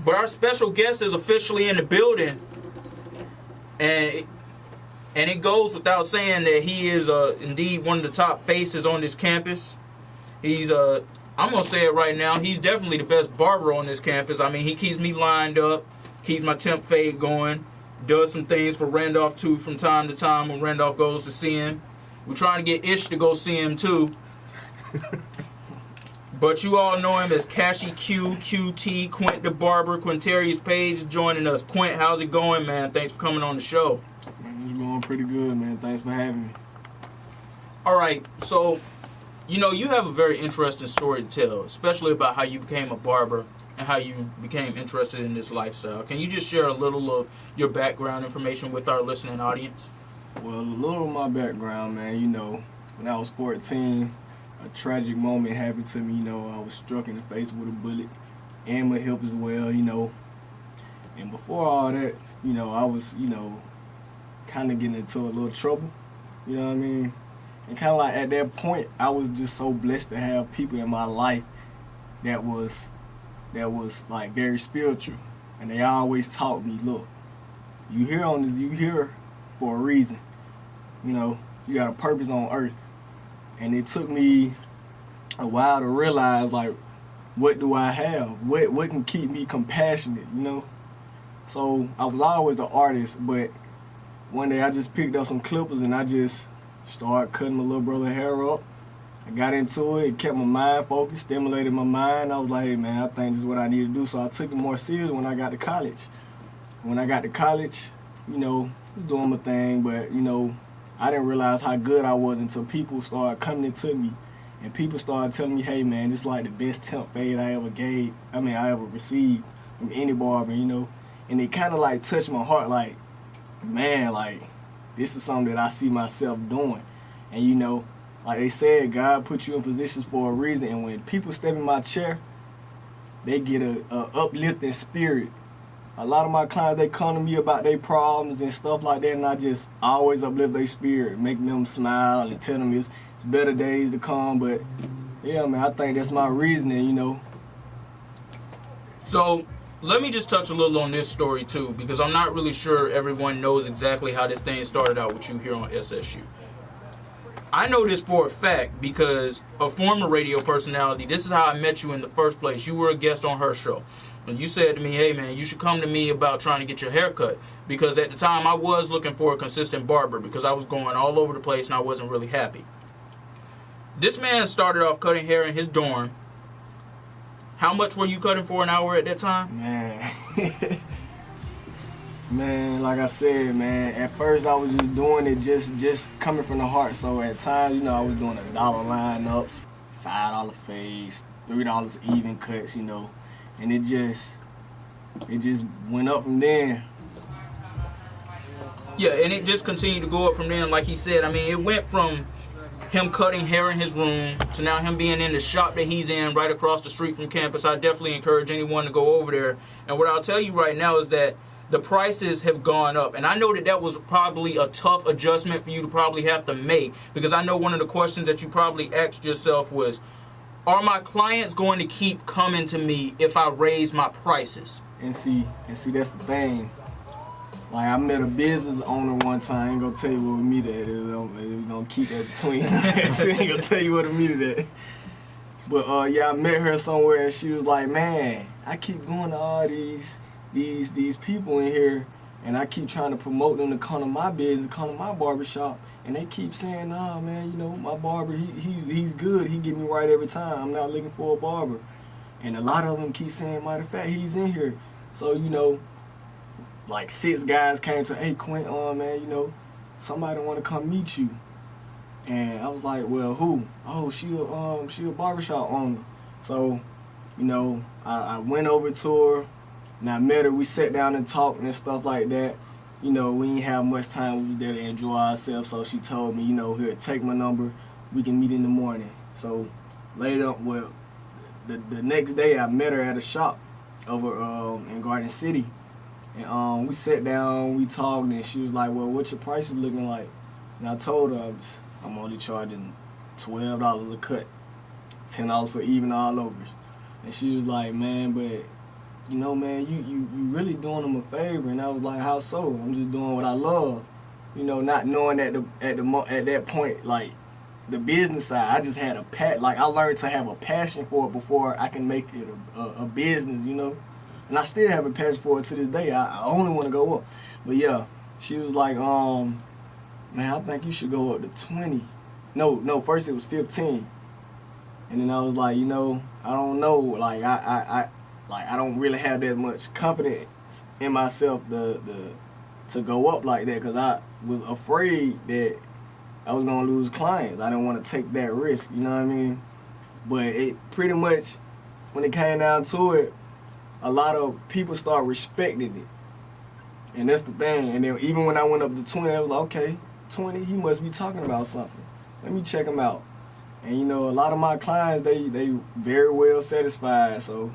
But our special guest is officially in the building, and it goes without saying that he is indeed one of the top faces on this campus. He's I'm gonna say it right now, he's definitely the best barber on this campus. I mean, he keeps me lined up, keeps my temp fade going, does some things for Randolph too from time to time when Randolph goes to see him. We're trying to get Ish to go see him too. But you all know him as Cashy Q, QT, Quint the Barber, Quint Paige joining us. Quint, how's it going, man? Thanks for coming on the show. Man, it's going pretty good, man. Thanks for having me. All right, so, you know, you have a very interesting story to tell, especially about how you became a barber and how you became interested in this lifestyle. Can you just share a little of your background information with our listening audience? Well, a little of my background, man, you know, when I was 14, a tragic moment happened to me. You know, I was struck in the face with a bullet and my hip as well, you know. And before all that, you know, I was, you know, kind of getting into a little trouble, you know what I mean? And kind of like at that point, I was just so blessed to have people in my life that was like very spiritual. And they always taught me, look, you here for a reason. You know, you got a purpose on earth. And it took me a while to realize, like, what do I have? What can keep me compassionate, you know? So I was always an artist, but one day I just picked up some clippers and I just started cutting my little brother's hair up. I got into it, kept my mind focused, stimulated my mind. I was like, hey, man, I think this is what I need to do. So I took it more serious when I got to college. When I got to college, you know, doing my thing, but, you know, I didn't realize how good I was until people started coming to me. And people started telling me, hey, man, this is like the best temp fade I ever received from any barber, you know. And it kind of like touched my heart, like, man, like, this is something that I see myself doing. And, you know, like they said, God put you in positions for a reason. And when people step in my chair, they get a uplifting spirit. A lot of my clients, they come to me about their problems and stuff like that, and I just always uplift their spirit, making them smile and tell them it's better days to come. But, yeah, man, I think that's my reasoning, you know. So let me just touch a little on this story, too, because I'm not really sure everyone knows exactly how this thing started out with you here on SSU. I know this for a fact because a former radio personality, this is how I met you in the first place. You were a guest on her show. And you said to me, hey, man, you should come to me about trying to get your hair cut. Because at the time, I was looking for a consistent barber because I was going all over the place and I wasn't really happy. This man started off cutting hair in his dorm. How much were you cutting for an hour at that time? Man, man, like I said, man, at first I was just doing it just coming from the heart. So at times, you know, I was doing $1 lineups, $5 fades, $3 even cuts, you know. And it just went up from there. Yeah, and it just continued to go up from there. Like he said, I mean, it went from him cutting hair in his room to now him being in the shop that he's in right across the street from campus. I definitely encourage anyone to go over there. And what I'll tell you right now is that the prices have gone up. And I know that was probably a tough adjustment for you to probably have to make, because I know one of the questions that you probably asked yourself was, are my clients going to keep coming to me if I raise my prices? And see, that's the thing. Like, I met a business owner one time. I ain't gonna tell you where we meet at. We're gonna keep that between us. I ain't gonna tell you where to meet it at. But yeah, I met her somewhere, and she was like, man, I keep going to all these people in here, and I keep trying to promote them to come to my business, come to my barbershop. And they keep saying, nah, man, you know, my barber, he's good. He get me right every time. I'm not looking for a barber. And a lot of them keep saying, matter of fact, he's in here. So, you know, like 6 guys came to, hey, Quint, man, you know, somebody want to come meet you. And I was like, well, who? Oh, she a barbershop owner. So, you know, I went over to her, and I met her. We sat down and talked and stuff like that. You know, we didn't have much time. We was there to enjoy ourselves. So she told me, you know, here, take my number. We can meet in the morning. So later, well, the next day I met her at a shop over in Garden City. And we sat down, we talked, and she was like, well, what's your prices looking like? And I told her I'm only charging $12 a cut, $10 for even all overs. And she was like, man, but you know, man, you really doing them a favor. And I was like, how so? I'm just doing what I love. You know, not knowing at that point, like, the business side, I just had I learned to have a passion for it before I can make it a business, you know. And I still have a passion for it to this day. I only want to go up. But yeah, she was like, man, I think you should go up to 20. No, first it was 15. And then I was like, you know, I don't know. Like, I don't really have that much confidence in myself to go up like that, because I was afraid that I was going to lose clients. I didn't want to take that risk, you know what I mean? But it pretty much, when it came down to it, a lot of people start respecting it. And that's the thing. And then even when I went up to 20, I was like, okay, 20, he must be talking about something. Let me check him out. And, you know, a lot of my clients, they very well satisfied, so.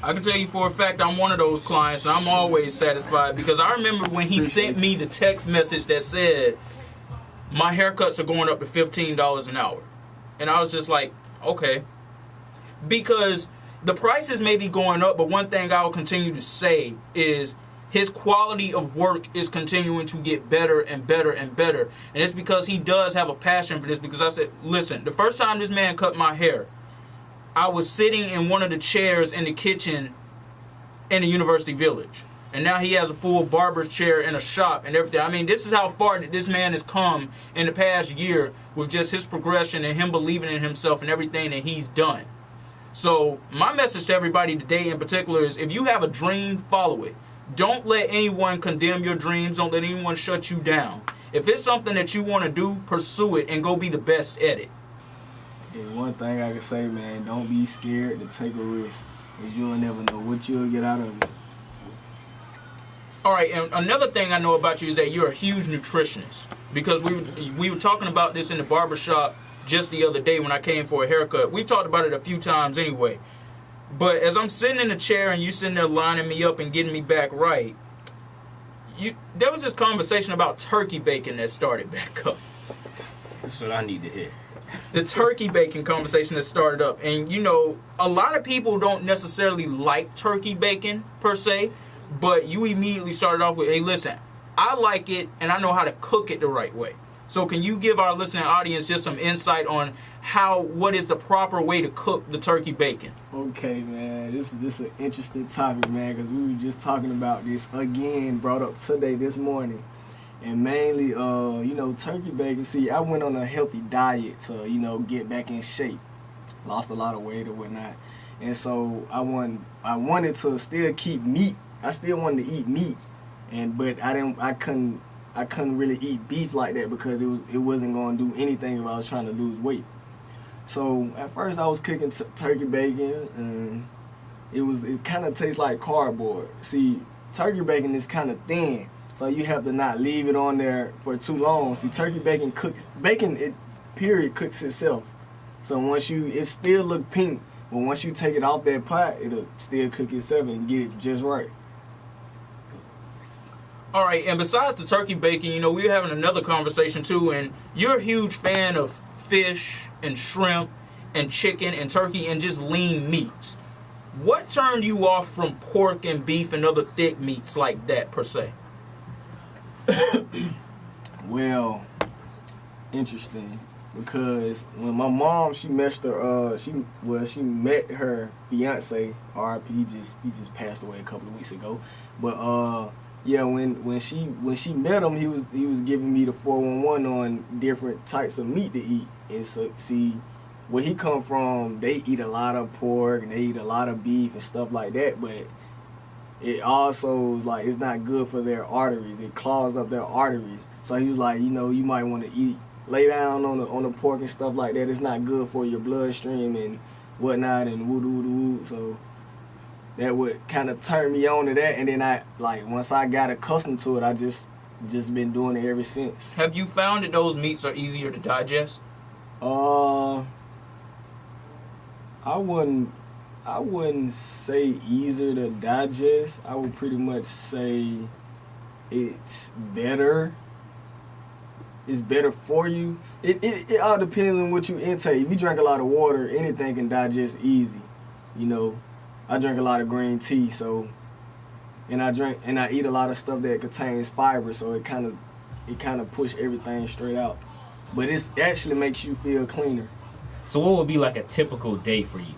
I can tell you for a fact I'm one of those clients, and I'm always satisfied, because I remember when he sent me the text message that said, my haircuts are going up to $15 an hour. And I was just like, okay. Because the prices may be going up, but one thing I will continue to say is his quality of work is continuing to get better and better and better. And it's because he does have a passion for this. Because I said, listen, the first time this man cut my hair, I was sitting in one of the chairs in the kitchen in the University Village. And now he has a full barber's chair in a shop and everything. I mean, this is how far that this man has come in the past year with just his progression and him believing in himself and everything that he's done. So my message to everybody today in particular is, if you have a dream, follow it. Don't let anyone condemn your dreams. Don't let anyone shut you down. If it's something that you want to do, pursue it and go be the best at it. Yeah, one thing I can say, man, don't be scared to take a risk, because you'll never know what you'll get out of it. All right, and another thing I know about you is that you're a huge nutritionist, because we were talking about this in the barbershop just the other day when I came for a haircut. We talked about it a few times anyway. But as I'm sitting in the chair and you sitting there lining me up and getting me back right, there was this conversation about turkey bacon that started back up. That's what I need to hear. The turkey bacon conversation that started up. And, you know, a lot of people don't necessarily like turkey bacon per se. But you immediately started off with, hey, listen, I like it and I know how to cook it the right way. So can you give our listening audience just some insight on what is the proper way to cook the turkey bacon? Okay, man, this is just an interesting topic, man, because we were just talking about this again, brought up today, this morning. And mainly, you know, turkey bacon. See, I went on a healthy diet to, you know, get back in shape. Lost a lot of weight or whatnot. And so I wanted to still keep meat. I still wanted to eat meat, but I couldn't really eat beef like that, because it wasn't going to do anything if I was trying to lose weight. So at first I was cooking turkey bacon, and it kind of tastes like cardboard. See, turkey bacon is kind of thin, so you have to not leave it on there for too long. See, turkey bacon cooks itself. So it still look pink, but once you take it off that pot, it'll still cook itself and get it just right. All right, and besides the turkey bacon, you know, we're having another conversation too, and you're a huge fan of fish and shrimp and chicken and turkey and just lean meats. What turned you off from pork and beef and other thick meats like that per se? Well, interesting, because when my mom, she met her fiance, RIP, he just passed away a couple of weeks ago, but yeah, when she met him, he was giving me the 411 on different types of meat to eat. And so, see, where he come from, they eat a lot of pork and they eat a lot of beef and stuff like that, but it also, like, it's not good for their arteries. It clogs up their arteries. So he was like, you know, you might want to lay down on the pork and stuff like that. It's not good for your bloodstream and whatnot and woo-doo-doo. So that would kind of turn me on to that, and then once I got accustomed to it, I just been doing it ever since. Have you found that those meats are easier to digest? I wouldn't say easier to digest. I would pretty much say it's better. It's better for you. It all depends on what you intake. If you drink a lot of water, anything can digest easy, you know. I drink a lot of green tea, so and I eat a lot of stuff that contains fiber, so it kind of push everything straight out. But it actually makes you feel cleaner. So what would be like a typical day for you?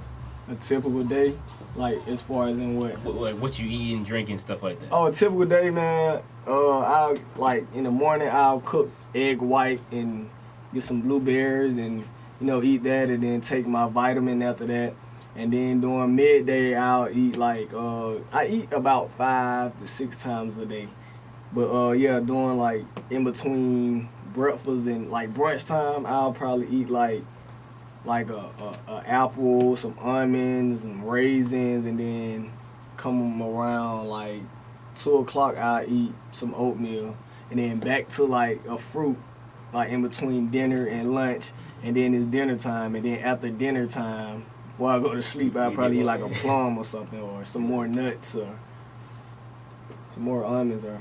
A typical day, like as far as in what? Like what you eat and drink and stuff like that? Oh, a typical day, man. I'll like in the morning I'll cook egg white and get some blueberries and eat that, and then take my vitamin after that. And then during midday I'll eat like I eat about 5 to 6 times a day. But yeah, during like in between breakfast and like brunch time, I'll probably eat like a apple, some almonds, some raisins, and then come around like 2 o'clock I'll eat some oatmeal, and then back to like a fruit, like in between dinner and lunch, and then it's dinner time, and then after dinner time, before I go to sleep, I'll probably eat like a plum or something, or some more nuts, or some more almonds, or